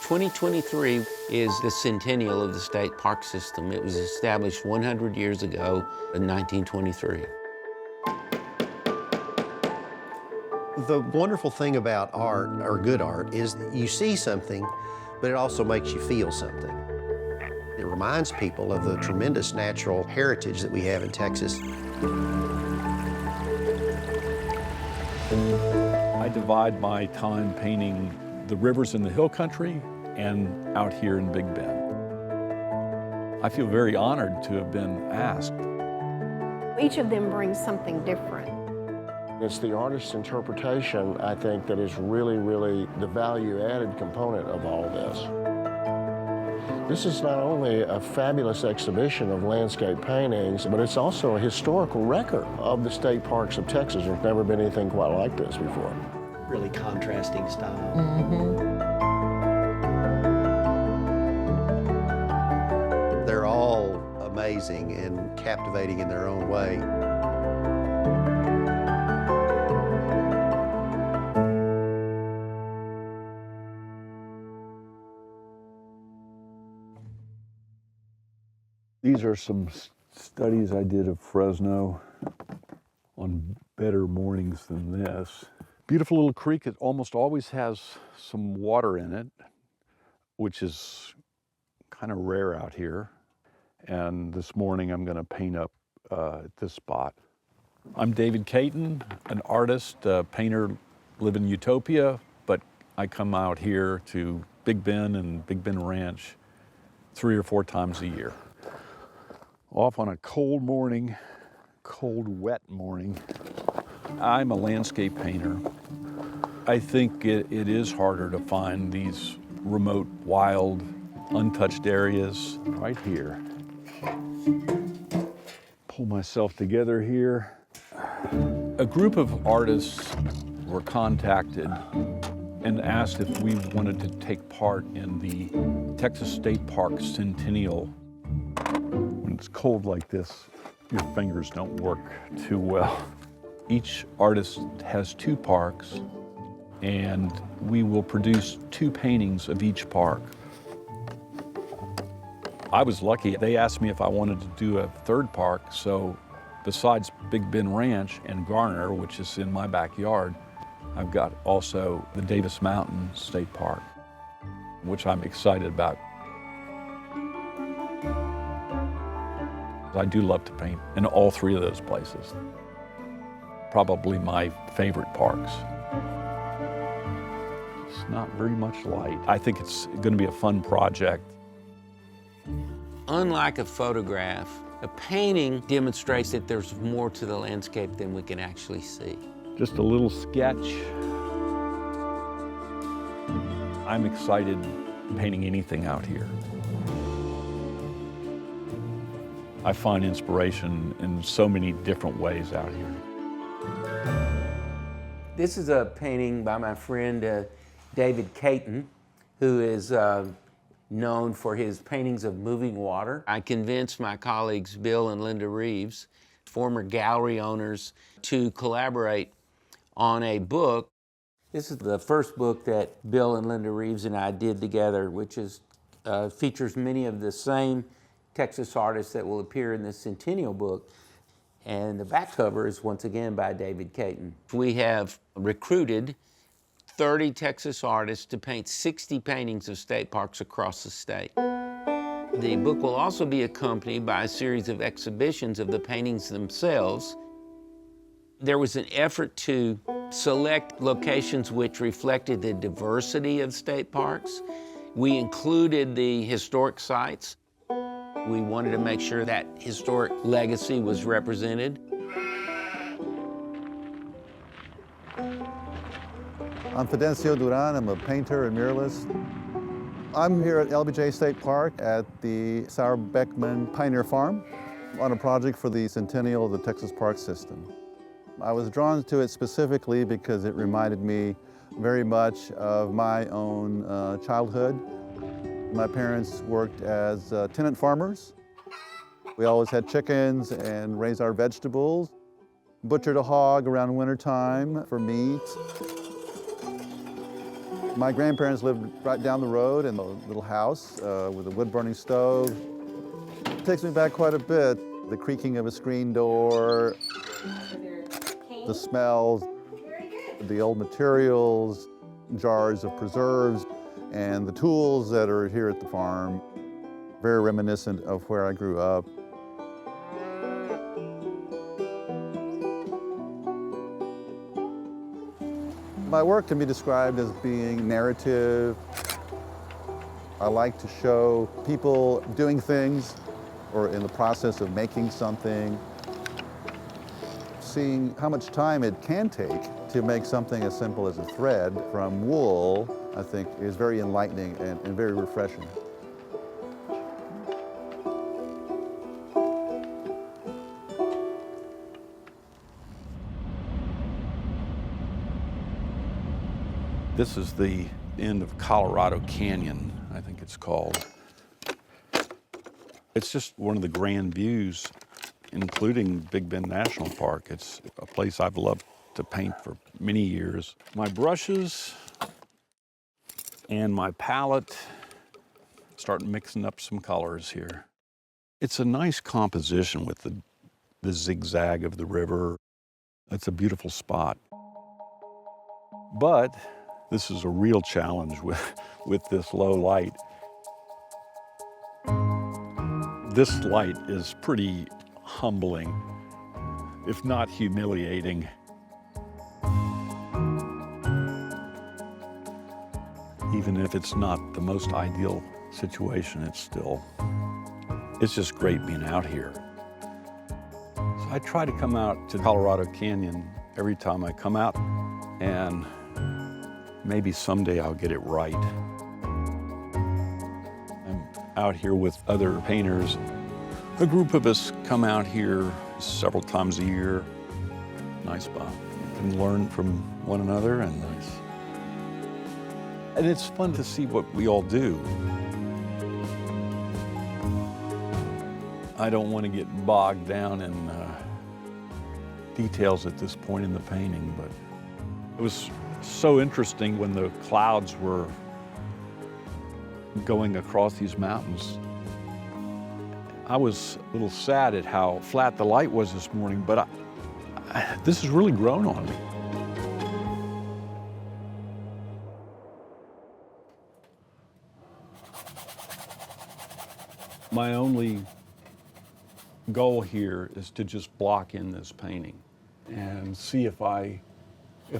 2023 is the centennial of the state park system. It was established 100 years ago in 1923. The wonderful thing about art, or good art, is you see something, but it also makes you feel something. It reminds people of the tremendous natural heritage that we have in Texas. I divide my time painting the rivers in the hill country and out here in Big Bend. I feel very honored to have been asked. Each of them brings something different. It's the artist's interpretation, I think, that is really the value-added component of all this. This is not only a fabulous exhibition of landscape paintings, but it's also a historical record of the state parks of Texas. There's never been anything quite like this before. Really contrasting style. They're all amazing and captivating in their own way. These are some studies I did of Fresno on better mornings than this. Beautiful little creek. It almost always has some water in it, which is kind of rare out here. And this morning I'm going to paint up at this spot. I'm David Caton, an artist, painter, live in Utopia, but I come out here to Big Bend and Big Bend Ranch 3 or 4 times a year. Off on a cold morning, cold, wet morning. I'm a landscape painter. I think it is harder to find these remote, wild, untouched areas right here. Pull myself together here. A group of artists were contacted and asked if we wanted to take part in the Texas State Park Centennial. When it's cold like this, your fingers don't work too well. Each artist has 2 parks, and we will produce 2 paintings of each park. I was lucky. They asked me if I wanted to do a 3rd park, so besides Big Bend Ranch and Garner, which is in my backyard, I've got also the Davis Mountain State Park, which I'm excited about. I do love to paint in all 3 of those places. Probably my favorite parks. It's not very much light. I think it's going to be a fun project. Unlike a photograph, a painting demonstrates that there's more to the landscape than we can actually see. Just a little sketch. I'm excited painting anything out here. I find inspiration in so many different ways out here. This is a painting by my friend David Caton, who is known for his paintings of moving water. I convinced my colleagues Bill and Linda Reeves, former gallery owners, to collaborate on a book. This is the first book that Bill and Linda Reeves and I did together, which features many of the same Texas artists that will appear in this Centennial book. And the back cover is once again by David Caton. We have recruited 30 Texas artists to paint 60 paintings of state parks across the state. The book will also be accompanied by a series of exhibitions of the paintings themselves. There was an effort to select locations which reflected the diversity of state parks. We included the historic sites. We wanted to make sure that historic legacy was represented. I'm Fidencio Duran. I'm a painter and muralist. I'm here at LBJ State Park at the Sauer Beckman Pioneer Farm on a project for the centennial of the Texas Park System. I was drawn to it specifically because it reminded me very much of my own childhood. My parents worked as tenant farmers. We always had chickens and raised our vegetables. Butchered a hog around wintertime for meat. My grandparents lived right down the road in a little house with a wood-burning stove. It takes me back quite a bit. The creaking of a screen door, the smells, the old materials, jars of preserves, and the tools that are here at the farm. Very reminiscent of where I grew up. My work can be described as being narrative. I like to show people doing things or in the process of making something. Seeing how much time it can take to make something as simple as a thread from wool, I think, is very enlightening and very refreshing. This is the end of Colorado Canyon, I think it's called. It's just one of the grand views, including Big Bend National Park. It's a place I've loved to paint for many years. My brushes and my palette start mixing up some colors here. It's a nice composition with the zigzag of the river. It's a beautiful spot. But this is a real challenge with this low light. This light is pretty humbling, if not humiliating. Even if it's not the most ideal situation, it's just great being out here. So I try to come out to Colorado Canyon every time I come out, and maybe someday I'll get it right. I'm out here with other painters. A group of us come out here several times a year. Nice spot. You can learn from one another, and it's fun to see what we all do. I don't want to get bogged down in details at this point in the painting, but it was so interesting when the clouds were going across these mountains. I was a little sad at how flat the light was this morning, but this has really grown on me. My only goal here is to just block in this painting and see if I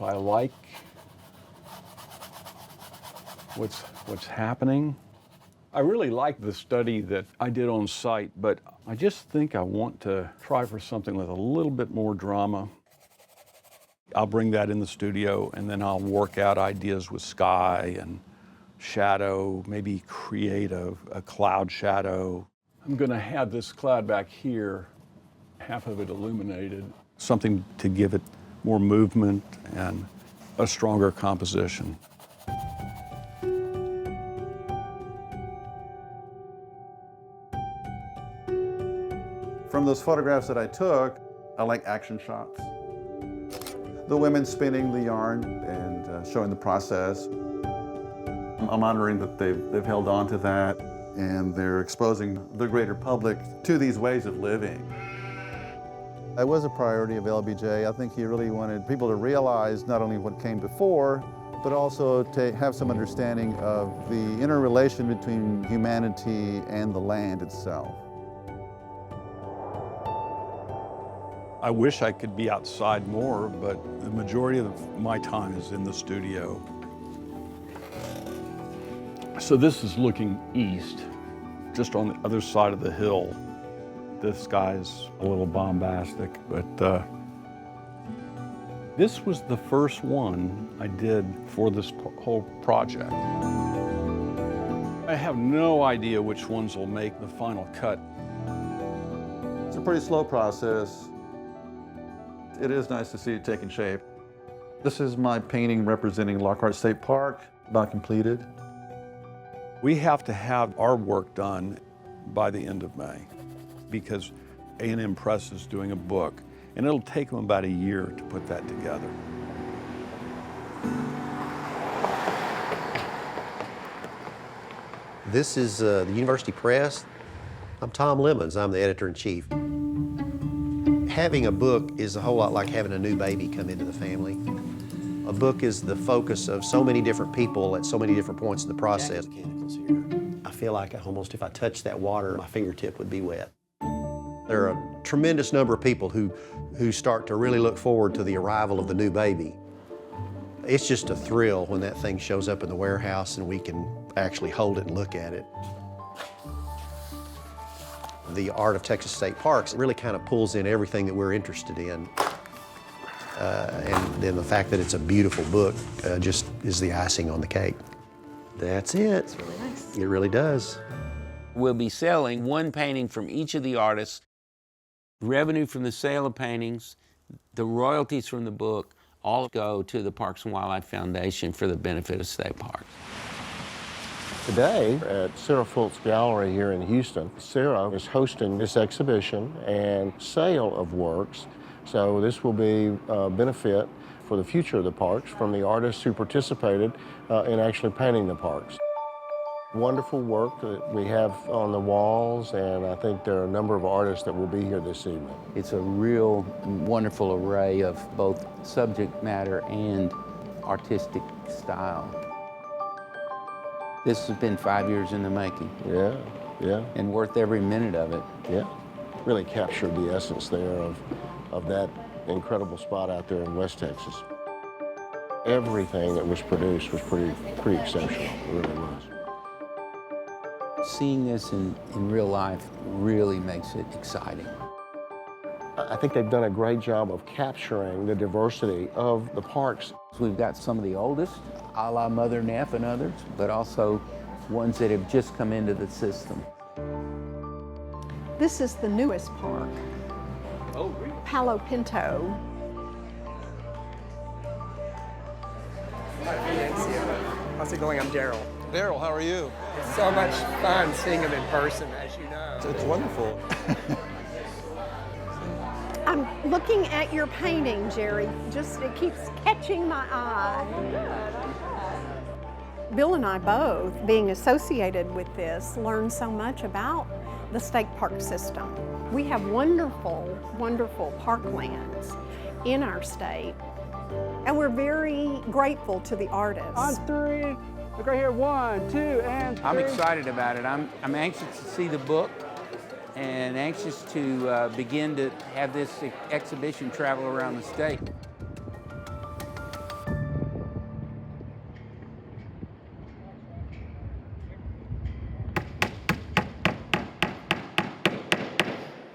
like what's happening. I really like the study that I did on site, but I just think I want to try for something with a little bit more drama. I'll bring that in the studio, and then I'll work out ideas with sky and shadow, maybe create a cloud shadow. I'm gonna have this cloud back here, half of it illuminated, something to give it more movement and a stronger composition. From those photographs that I took, I like action shots. The women spinning the yarn and showing the process. I'm honoring that they've held on to that, and they're exposing the greater public to these ways of living. That was a priority of LBJ. I think he really wanted people to realize not only what came before, but also to have some understanding of the interrelation between humanity and the land itself. I wish I could be outside more, but the majority of my time is in the studio. So this is looking east, just on the other side of the hill. The sky's a little bombastic, but this was the first one I did for this whole project. I have no idea which ones will make the final cut. It's a pretty slow process. It is nice to see it taking shape. This is my painting representing Lockhart State Park, about completed. We have to have our work done by the end of May because A&M Press is doing a book, and it'll take them about a year to put that together. This is the University Press. I'm Tom Lemons, I'm the editor-in-chief. Having a book is a whole lot like having a new baby come into the family. A book is the focus of so many different people at so many different points in the process. I feel like almost if I touched that water, my fingertip would be wet. There are a tremendous number of people who start to really look forward to the arrival of the new baby. It's just a thrill when that thing shows up in the warehouse and we can actually hold it and look at it. The Art of Texas State Parks really kind of pulls in everything that we're interested in. And then the fact that it's a beautiful book just is the icing on the cake. That's it. It's really nice. It really does. We'll be selling one painting from each of the artists. Revenue from the sale of paintings, the royalties from the book, all go to the Parks and Wildlife Foundation for the benefit of state parks. Today at Sarah Fultz Gallery here in Houston, Sarah is hosting this exhibition and sale of works. So this will be a benefit for the future of the parks from the artists who participated in actually painting the parks. Wonderful work that we have on the walls, and I think there are a number of artists that will be here this evening. It's a real wonderful array of both subject matter and artistic style. This has been 5 years in the making. Yeah. And worth every minute of it. Yeah. Really captured the essence there of that incredible spot out there in West Texas. Everything that was produced was pretty exceptional. It really was. Seeing this in real life really makes it exciting. I think they've done a great job of capturing the diversity of the parks. We've got some of the oldest, a la Mother Neff and others, but also ones that have just come into the system. This is the newest park. Oh, really? Palo Pinto. Hi, Fidencio. How's it going? I'm Daryl. Daryl, how are you? It's so much fun seeing them in person, as you know. It's wonderful. I'm looking at your painting, Jerry. It keeps catching my eye. Bill and I both, being associated with this, learned so much about the state park system. We have wonderful, wonderful parklands in our state, and we're very grateful to the artists. On three. Look right here, 1, 2, and 3. I'm excited about it. I'm anxious to see the book and anxious to begin to have this exhibition travel around the state.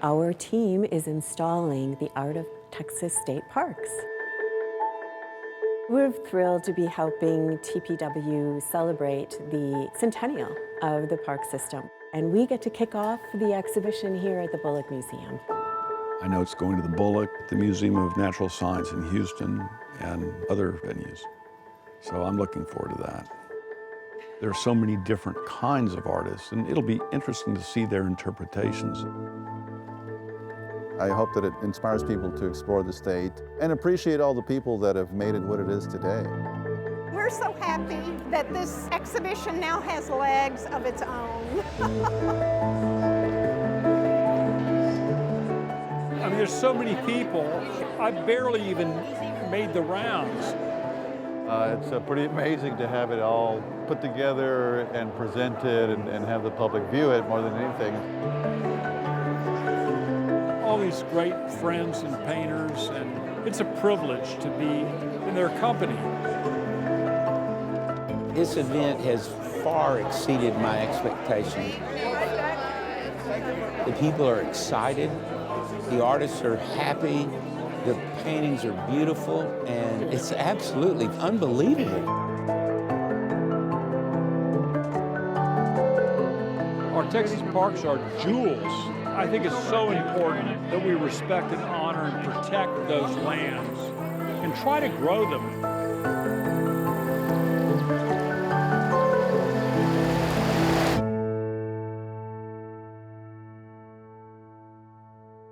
Our team is installing the Art of Texas State Parks. We're thrilled to be helping TPW celebrate the centennial of the park system. And we get to kick off the exhibition here at the Bullock Museum. I know it's going to the Bullock, the Museum of Natural Science in Houston, and other venues. So I'm looking forward to that. There are so many different kinds of artists, and it'll be interesting to see their interpretations. I hope that it inspires people to explore the state and appreciate all the people that have made it what it is today. We're so happy that this exhibition now has legs of its own. I mean, there's so many people. I barely even made the rounds. It's pretty amazing to have it all put together and presented and have the public view it more than anything. All these great friends and painters, and it's a privilege to be in their company. This event has far exceeded my expectations. The people are excited, the artists are happy, the paintings are beautiful, and it's absolutely unbelievable. Our Texas parks are jewels. I think it's so important that we respect and honor and protect those lands and try to grow them.